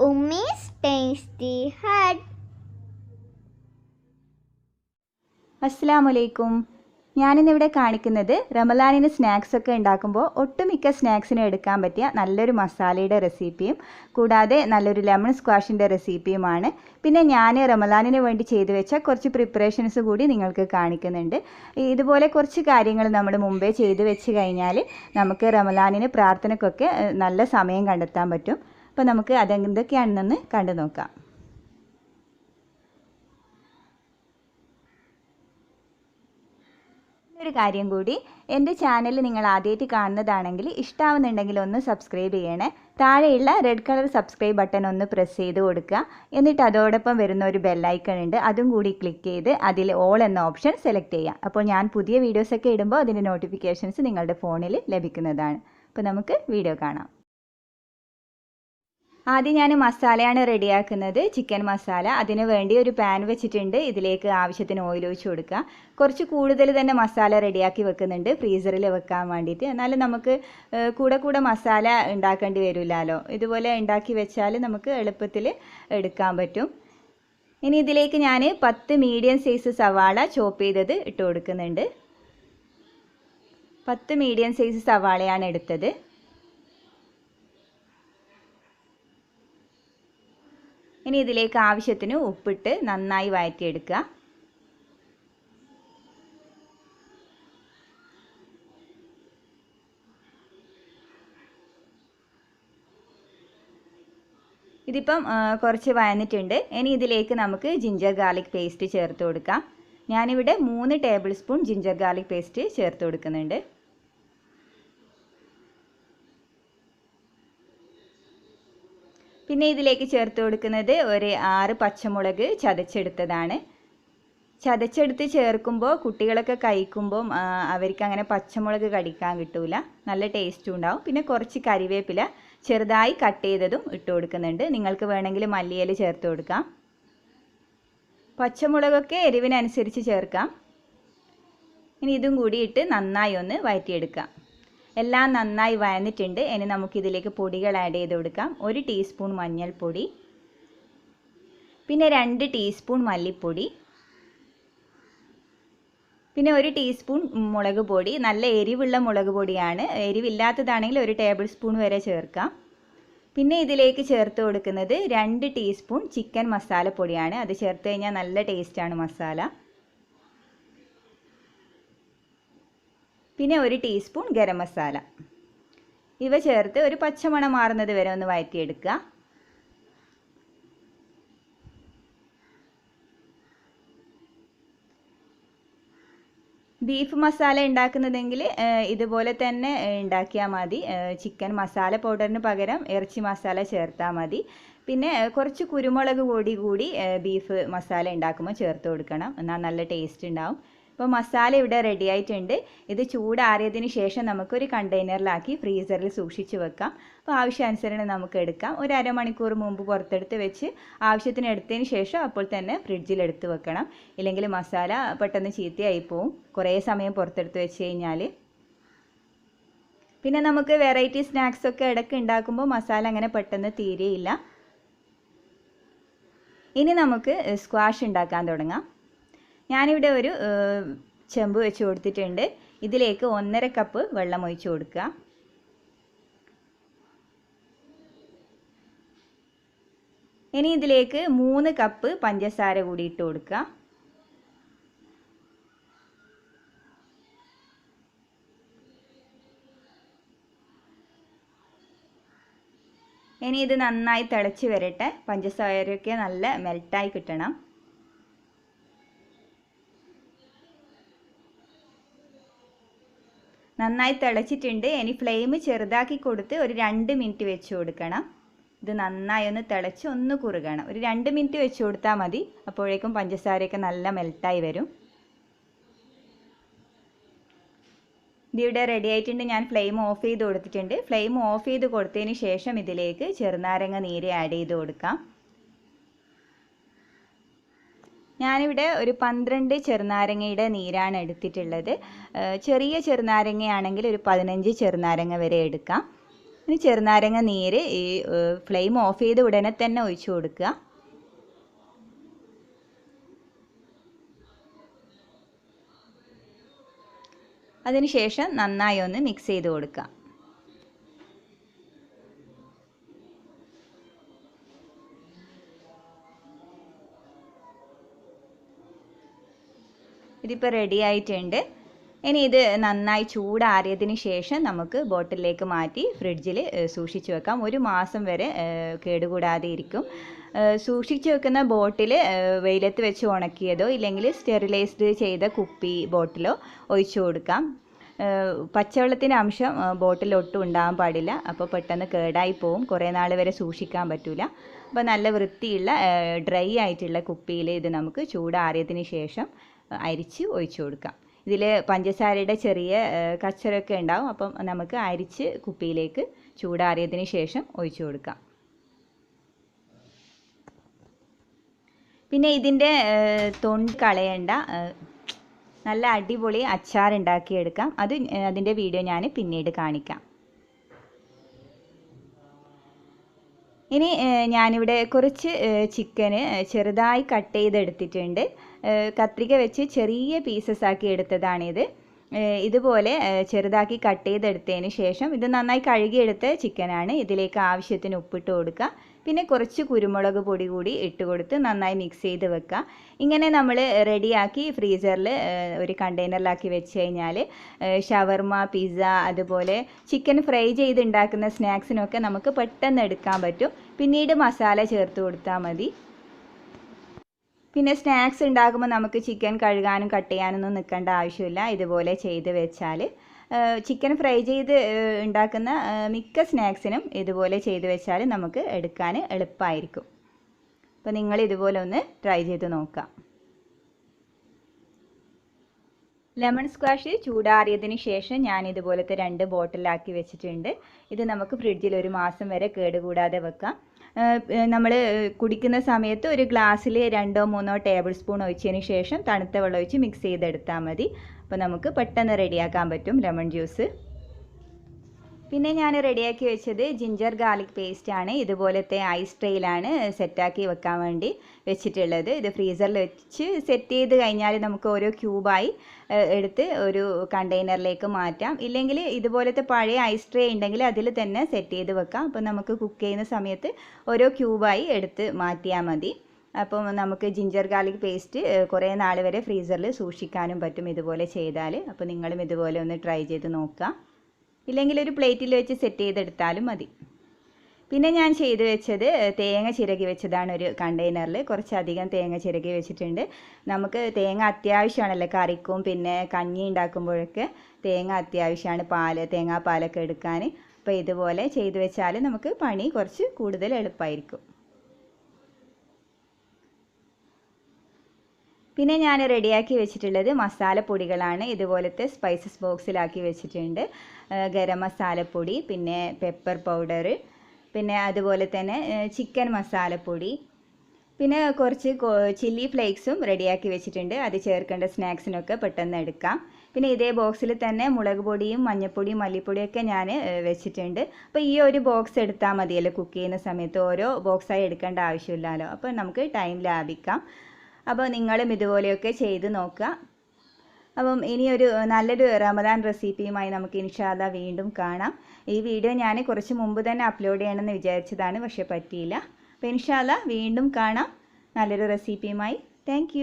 Ummy's Tasty Hut. അസ്സലാമലൈക്കും. ഞാനിന്നിവിടെ കാണിക്കുന്നത് റമദാനിന് സ്നാക്സൊക്കെ ഉണ്ടാക്കുമ്പോൾ ഒട്ടുമിക്ക സ്നാക്സിനും എടുക്കാൻ പറ്റിയ നല്ലൊരു മസാലയുടെ റെസിപ്പിയും കൂടാതെ നല്ലൊരു ലെമൺ സ്ക്വാഷിൻ്റെ റെസിപ്പിയുമാണ്. പിന്നെ ഞാൻ റമദാനിന് വേണ്ടി ചെയ്തു വെച്ച കുറച്ച് പ്രിപ്പറേഷൻസ് കൂടി നിങ്ങൾക്ക് കാണിക്കുന്നുണ്ട്. ഇതുപോലെ കുറച്ച് കാര്യങ്ങൾ നമ്മൾ മുമ്പേ ചെയ്തു വെച്ച് കഴിഞ്ഞാൽ നമുക്ക് റമദാനിന് പ്രാർത്ഥനയ്ക്കൊക്കെ നല്ല സമയം കണ്ടെത്താൻ പറ്റും. അപ്പോൾ നമുക്ക് അതെന്തൊക്കെയാണെന്ന് കണ്ടു നോക്കാം. ഒരു കാര്യം കൂടി, എൻ്റെ ചാനൽ നിങ്ങൾ ആദ്യമായിട്ട് കാണുന്നതാണെങ്കിൽ ഇഷ്ടമാവുന്നുണ്ടെങ്കിൽ ഒന്ന് സബ്സ്ക്രൈബ് ചെയ്യണേ. താഴെയുള്ള റെഡ് കളർ സബ്സ്ക്രൈബ് ബട്ടൺ ഒന്ന് പ്രസ് ചെയ്ത് കൊടുക്കുക. എന്നിട്ട് അതോടൊപ്പം വരുന്ന ഒരു ബെല്ലൈക്കൺ ഉണ്ട്, അതും കൂടി ക്ലിക്ക് ചെയ്ത് അതിൽ ഓൾ എന്ന ഓപ്ഷൻ സെലക്ട് ചെയ്യാം. അപ്പോൾ ഞാൻ പുതിയ വീഡിയോസൊക്കെ ഇടുമ്പോൾ അതിൻ്റെ നോട്ടിഫിക്കേഷൻസ് നിങ്ങളുടെ ഫോണിൽ ലഭിക്കുന്നതാണ്. അപ്പോൾ നമുക്ക് വീഡിയോ കാണാം. ആദ്യം ഞാൻ മസാലയാണ് റെഡിയാക്കുന്നത്, ചിക്കൻ മസാല. അതിന് വേണ്ടി ഒരു പാൻ വെച്ചിട്ടുണ്ട്. ഇതിലേക്ക് ആവശ്യത്തിന് ഓയിൽ ഒഴിച്ച് കൊടുക്കുക. കുറച്ച് കൂടുതൽ തന്നെ മസാല റെഡിയാക്കി വെക്കുന്നുണ്ട് ഫ്രീസറിൽ വെക്കാൻ വേണ്ടിയിട്ട്. എന്നാലും നമുക്ക് കൂടെ മസാല ഉണ്ടാക്കേണ്ടി വരില്ലല്ലോ. ഇതുപോലെ ഉണ്ടാക്കി വെച്ചാൽ നമുക്ക് എളുപ്പത്തിൽ എടുക്കാൻ പറ്റും. ഇനി ഇതിലേക്ക് ഞാൻ 10 മീഡിയം സൈസ് സവാള ചോപ്പ് ചെയ്തത് ഇട്ട് കൊടുക്കുന്നുണ്ട്. 10 മീഡിയം സൈസ് സവാളയാണ് എടുത്തത്. ഇനി ഇതിലേക്ക് ആവശ്യത്തിന് ഉപ്പിട്ട് നന്നായി വഴറ്റിയെടുക്കുക. ഇതിപ്പം കുറച്ച് വഴന്നിട്ടുണ്ട്. ഇനി ഇതിലേക്ക് നമുക്ക് ജിഞ്ചർ ഗാർലിക് പേസ്റ്റ് ചേർത്ത് കൊടുക്കാം. ഞാനിവിടെ 3 table spoon ginger garlic paste ചേർത്ത് കൊടുക്കുന്നുണ്ട്. പിന്നെ ഇതിലേക്ക് ചേർത്ത് കൊടുക്കുന്നത് ഒരു 6 പച്ചമുളക് ചതച്ചെടുത്തതാണ്. ചതച്ചെടുത്ത് ചേർക്കുമ്പോൾ കുട്ടികളൊക്കെ കഴിക്കുമ്പോൾ അവർക്ക് അങ്ങനെ പച്ചമുളക് കടിക്കാൻ കിട്ടൂല, നല്ല ടേസ്റ്റും ഉണ്ടാവും. പിന്നെ കുറച്ച് കരിവേപ്പില ചെറുതായി കട്ട് ചെയ്തതും ഇട്ട് കൊടുക്കുന്നുണ്ട്. നിങ്ങൾക്ക് വേണമെങ്കിൽ മല്ലിയില ചേർത്ത് കൊടുക്കാം. പച്ചമുളകൊക്കെ എരിവിനനുസരിച്ച് ചേർക്കാം. ഇനി ഇതും കൂടി ഇട്ട് നന്നായി ഒന്ന് വഴറ്റിയെടുക്കാം. എല്ലാം നന്നായി വഴന്നിട്ടുണ്ട്. ഇനി നമുക്കിതിലേക്ക് പൊടികൾ ആഡ് ചെയ്ത് കൊടുക്കാം. 1 ടീസ്പൂൺ മഞ്ഞൾപ്പൊടി, പിന്നെ 2 ടീസ്പൂൺ മല്ലിപ്പൊടി, പിന്നെ 1 ടീസ്പൂൺ മുളക് പൊടി. നല്ല എരിവുള്ള മുളക് പൊടിയാണ്. എരിവില്ലാത്തതാണെങ്കിൽ 1 ടേബിൾ സ്പൂൺ വരെ ചേർക്കാം. പിന്നെ ഇതിലേക്ക് ചേർത്ത് കൊടുക്കുന്നത് 2 ടീസ്പൂൺ ചിക്കൻ മസാലപ്പൊടിയാണ്. അത് ചേർത്ത് കഴിഞ്ഞാൽ നല്ല ടേസ്റ്റാണ് മസാല. പിന്നെ 1 ടീസ്പൂൺ ഗരം മസാല. ഇവ ചേർത്ത് ഒരു പച്ചമണം മാറുന്നത് വരെ ഒന്ന് വഴറ്റിയെടുക്കുക. ബീഫ് മസാല ഉണ്ടാക്കുന്നതെങ്കിൽ ഇതുപോലെ തന്നെ ഉണ്ടാക്കിയാൽ മതി. ചിക്കൻ മസാല പൗഡറിന് പകരം ഇറച്ചി മസാല ചേർത്താൽ മതി. പിന്നെ കുറച്ച് കുരുമുളക് പൊടി കൂടി ബീഫ് മസാല ഉണ്ടാക്കുമ്പോൾ ചേർത്ത് കൊടുക്കണം, എന്നാൽ നല്ല ടേസ്റ്റ് ഉണ്ടാവും. അപ്പോൾ മസാല ഇവിടെ റെഡി ആയിട്ടുണ്ട്. ഇത് ചൂടാറിയതിന് ശേഷം നമുക്കൊരു കണ്ടെയ്നറിലാക്കി ഫ്രീസറിൽ സൂക്ഷിച്ച് വെക്കാം. അപ്പോൾ ആവശ്യാനുസരണം നമുക്ക് എടുക്കാം. ഒരു അരമണിക്കൂർ മുമ്പ് പുറത്തെടുത്ത് വെച്ച് ആവശ്യത്തിന് എടുത്തതിന് ശേഷം അപ്പോൾ തന്നെ ഫ്രിഡ്ജിൽ എടുത്ത് വെക്കണം. ഇല്ലെങ്കിൽ മസാല പെട്ടെന്ന് ചീത്തയായി പോവും കുറേ സമയം പുറത്തെടുത്ത് വെച്ച് കഴിഞ്ഞാൽ. പിന്നെ നമുക്ക് വെറൈറ്റി സ്നാക്സൊക്കെ ഇടയ്ക്ക് ഉണ്ടാക്കുമ്പോൾ മസാല അങ്ങനെ പെട്ടെന്ന് തീരെയില്ല. ഇനി നമുക്ക് സ്ക്വാഷ് ഉണ്ടാക്കാൻ തുടങ്ങാം. ഞാനിവിടെ ഒരു ചെമ്പ് വെച്ച് കൊടുത്തിട്ടുണ്ട്. ഇതിലേക്ക് 1.5 കപ്പ് വെള്ളം ഒഴിച്ച് കൊടുക്കുക. ഇനി ഇതിലേക്ക് 3 കപ്പ് പഞ്ചസാര കൂടി ഇട്ട് കൊടുക്കുക. ഇനി ഇത് നന്നായി തിളച്ച് വരട്ടെ. പഞ്ചസാരയൊക്കെ നല്ല മെൽറ്റായി കിട്ടണം. നന്നായി തിളച്ചിട്ടുണ്ട്. ഇനി ഫ്ലെയിം ചെറുതാക്കി കൊടുത്ത് ഒരു 2 മിനിറ്റ് വെച്ച് കൊടുക്കണം. ഇത് നന്നായി ഒന്ന് തിളച്ച് ഒന്ന് കുറുകണം. ഒരു 2 മിനിറ്റ് വെച്ച് കൊടുത്താൽ മതി. അപ്പോഴേക്കും പഞ്ചസാരയൊക്കെ നല്ല മെൽറ്റായി വരും. ഇതിവിടെ റെഡി ആയിട്ടുണ്ട്. ഞാൻ ഫ്ലെയിം ഓഫ് ചെയ്ത് കൊടുത്തിട്ടുണ്ട്. ഫ്ലെയിം ഓഫ് ചെയ്ത് കൊടുത്തതിന് ശേഷം ഇതിലേക്ക് ചെറുനാരങ്ങ നീര് ആഡ് ചെയ്ത് കൊടുക്കാം. ഞാനിവിടെ ഒരു 12 ചെറുനാരങ്ങയുടെ നീരാണ് എടുത്തിട്ടുള്ളത്. ചെറിയ ചെറുനാരങ്ങയാണെങ്കിൽ ഒരു 15 ചെറുനാരങ്ങ വരെ എടുക്കാം. ഇനി ചെറുനാരങ്ങ നീര് ഈ ഫ്ലെയിം ഓഫ് ചെയ്ത് ഉടനെ തന്നെ ഒഴിച്ചു കൊടുക്കുക. അതിനുശേഷം നന്നായി ഒന്ന് മിക്സ് ചെയ്ത് കൊടുക്കുക. ഇതിപ്പോൾ റെഡി ആയിട്ടുണ്ട്. ഇനി ഇത് നന്നായി ചൂടാറിയതിന് ശേഷം നമുക്ക് ബോട്ടിലേക്ക് മാറ്റി ഫ്രിഡ്ജിൽ സൂക്ഷിച്ച് വെക്കാം. 1 മാസം വരെ കേടുകൂടാതെ ഇരിക്കും. സൂക്ഷിച്ച് വെക്കുന്ന ബോട്ടിൽ വെയിലത്ത് വെച്ച് ഉണക്കിയതോ ഇല്ലെങ്കിൽ സ്റ്റെറിലൈസ്ഡ് ചെയ്ത കുപ്പി ബോട്ടിലോ ഒഴിച്ചു കൊടുക്കാം. പച്ചവെള്ളത്തിൻ്റെ അംശം ബോട്ടിൽ ഒട്ടും ഉണ്ടാകാൻ പാടില്ല. അപ്പോൾ പെട്ടെന്ന് കേടായി പോവും, കുറേ നാൾ വരെ സൂക്ഷിക്കാൻ പറ്റില്ല. അപ്പോൾ നല്ല വൃത്തിയുള്ള ഡ്രൈ ആയിട്ടുള്ള കുപ്പിയിൽ ഇത് നമുക്ക് ചൂടാറിയതിന് ശേഷം അരിച്ച് ഒഴിച്ചു കൊടുക്കാം. ഇതിൽ പഞ്ചസാരയുടെ ചെറിയ കച്ചറൊക്കെ ഉണ്ടാവും. അപ്പം നമുക്ക് അരിച്ച് കുപ്പിയിലേക്ക് ചൂടാറിയതിന് ശേഷം ഒഴിച്ചു കൊടുക്കാം. പിന്നെ ഇതിൻ്റെ തൊണ്ട് കളയേണ്ട നല്ല അടിപൊളി അച്ചാർ ഉണ്ടാക്കിയെടുക്കാം. അതിൻ്റെ വീഡിയോ ഞാൻ പിന്നീട് കാണിക്കാം. ഇനി ഞാനിവിടെ കുറച്ച് ചിക്കന് ചെറുതായി കട്ട് ചെയ്തെടുത്തിട്ടുണ്ട്. കത്രിക വെച്ച് ചെറിയ പീസസ് ആക്കി എടുത്തതാണിത്. ഇതുപോലെ ചെറുതാക്കി കട്ട് ചെയ്തെടുത്തതിന് ശേഷം ഇത് നന്നായി കഴുകിയെടുത്ത ചിക്കനാണ്. ഇതിലേക്ക് ആവശ്യത്തിന് ഉപ്പിട്ട് കൊടുക്കുക. പിന്നെ കുറച്ച് കുരുമുളക് പൊടി കൂടി ഇട്ട് കൊടുത്ത് നന്നായി മിക്സ് ചെയ്ത് വെക്കുക. ഇങ്ങനെ നമ്മൾ റെഡിയാക്കി ഫ്രീസറിൽ ഒരു കണ്ടെയ്നറിലാക്കി വെച്ച് കഴിഞ്ഞാൽ ഷവർമ, പിസ്സ, അതുപോലെ ചിക്കൻ ഫ്രൈ ചെയ്ത് ഉണ്ടാക്കുന്ന സ്നാക്സിനൊക്കെ നമുക്ക് പെട്ടെന്ന് എടുക്കാൻ പറ്റും. പിന്നീട് മസാല ചേർത്ത് കൊടുത്താൽ മതി. പിന്നെ സ്നാക്സ് ഉണ്ടാക്കുമ്പോൾ നമുക്ക് ചിക്കൻ കഴുകാനും കട്ട് ചെയ്യാനൊന്നും നിൽക്കേണ്ട ആവശ്യമില്ല. ഇതുപോലെ ചെയ്ത് വെച്ചാൽ ചിക്കൻ ഫ്രൈ ചെയ്ത് ഉണ്ടാക്കുന്ന മിക്ക സ്നാക്സിനും ഇതുപോലെ ചെയ്ത് വെച്ചാൽ നമുക്ക് എടുക്കാൻ എളുപ്പമായിരിക്കും. അപ്പോൾ നിങ്ങൾ ഇതുപോലെ ഒന്ന് ട്രൈ ചെയ്ത് നോക്കാം. ലെമൺ സ്ക്വാഷ് ചൂടാറിയതിന് ശേഷം ഞാൻ ഇതുപോലത്തെ 2 ബോട്ടിലാക്കി വെച്ചിട്ടുണ്ട്. ഇത് നമുക്ക് ഫ്രിഡ്ജിൽ 1 മാസം വരെ കേടുകൂടാതെ വെക്കാം. നമ്മൾ കുടിക്കുന്ന സമയത്ത് ഒരു ഗ്ലാസ്സിൽ 2-3 ടേബിൾ സ്പൂൺ ഒഴിച്ചതിന് ശേഷം തണുത്ത വെള്ളം ഒഴിച്ച് മിക്സ് ചെയ്തെടുത്താൽ മതി. അപ്പോൾ നമുക്ക് പെട്ടെന്ന് റെഡിയാക്കാൻ പറ്റും ലെമൺ ജ്യൂസ്. പിന്നെ ഞാൻ റെഡിയാക്കി വെച്ചത് ജിഞ്ചർ ഗാർലിക് പേസ്റ്റ് ആണ്. ഇതുപോലത്തെ ഐസ് ട്രേയിലാണ് സെറ്റാക്കി വെക്കാൻ വേണ്ടി വെച്ചിട്ടുള്ളത്. ഇത് ഫ്രീസറിൽ വെച്ച് സെറ്റ് ചെയ്ത് കഴിഞ്ഞാൽ നമുക്ക് ഓരോ ക്യൂബായി എടുത്ത് ഒരു കണ്ടെയ്നറിലേക്ക് മാറ്റാം. ഇല്ലെങ്കിൽ ഇതുപോലത്തെ പഴയ ഐസ് ട്രേ ഉണ്ടെങ്കിൽ അതിൽ തന്നെ സെറ്റ് ചെയ്ത് വെക്കാം. അപ്പോൾ നമുക്ക് കുക്ക് ചെയ്യുന്ന സമയത്ത് ഓരോ ക്യൂബായി എടുത്ത് മാറ്റിയാൽ മതി. അപ്പം നമുക്ക് ജിഞ്ചർ ഗാർലിക് പേസ്റ്റ് കുറേ നാൾ വരെ ഫ്രീസറിൽ സൂക്ഷിക്കാനും പറ്റും ഇതുപോലെ ചെയ്താൽ. അപ്പോൾ നിങ്ങളും ഇതുപോലെ ഒന്ന് ട്രൈ ചെയ്ത് നോക്കുക. ഇല്ലെങ്കിൽ ഒരു പ്ലേറ്റിൽ വെച്ച് സെറ്റ് ചെയ്തെടുത്താലും മതി. പിന്നെ ഞാൻ ചെയ്ത് വെച്ചത് തേങ്ങ ചിരകി വെച്ചതാണ്. ഒരു കണ്ടെയ്നറിൽ കുറച്ചധികം തേങ്ങ ചിരകി വെച്ചിട്ടുണ്ട്. നമുക്ക് തേങ്ങ അത്യാവശ്യമാണല്ലോ കറിക്കും പിന്നെ കഞ്ഞി ഉണ്ടാക്കുമ്പോഴൊക്കെ തേങ്ങ അത്യാവശ്യമാണ്, തേങ്ങാപ്പാലൊക്കെ എടുക്കാൻ. അപ്പോൾ ഇതുപോലെ ചെയ്ത് വെച്ചാൽ നമുക്ക് പണി കുറച്ച് കൂടുതൽ എളുപ്പമായിരിക്കും. പിന്നെ ഞാൻ റെഡിയാക്കി വെച്ചിട്ടുള്ളത് മസാലപ്പൊടികളാണ്. ഇതുപോലത്തെ സ്പൈസസ് ബോക്സിലാക്കി വെച്ചിട്ടുണ്ട്. ഗരം മസാലപ്പൊടി, പിന്നെ പെപ്പർ പൗഡർ, പിന്നെ അതുപോലെ തന്നെ ചിക്കൻ മസാലപ്പൊടി, പിന്നെ കുറച്ച് ചില്ലി ഫ്ലേക്സും റെഡിയാക്കി വെച്ചിട്ടുണ്ട്. അത് ചേർക്കേണ്ട സ്നാക്സിനൊക്കെ പെട്ടെന്ന് എടുക്കാം. പിന്നെ ഇതേ ബോക്സിൽ തന്നെ മുളക് പൊടിയും മഞ്ഞൾപ്പൊടിയും മല്ലിപ്പൊടിയൊക്കെ ഞാൻ വെച്ചിട്ടുണ്ട്. അപ്പോൾ ഈ ഒരു ബോക്സ് എടുത്താൽ മതിയല്ലോ കുക്ക് ചെയ്യുന്ന സമയത്ത്, ഓരോ ബോക്സായി എടുക്കേണ്ട ആവശ്യമില്ലല്ലോ. അപ്പോൾ നമുക്ക് ടൈം ലാഭിക്കാം. അപ്പോൾ നിങ്ങളും ഇതുപോലെയൊക്കെ ചെയ്ത് നോക്കുക. അപ്പം ഇനിയൊരു നല്ലൊരു റമദാൻ റെസിപ്പിയുമായി നമുക്ക് ഇൻഷാ അല്ലാഹ് വീണ്ടും കാണാം. ഈ വീഡിയോ ഞാൻ കുറച്ച് മുമ്പ് തന്നെ അപ്ലോഡ് ചെയ്യണമെന്ന് വിചാരിച്ചതാണ്, പക്ഷേ പറ്റിയില്ല. അപ്പോൾ ഇൻഷാ അല്ലാഹ് വീണ്ടും കാണാം നല്ലൊരു റെസിപ്പിയുമായി. താങ്ക്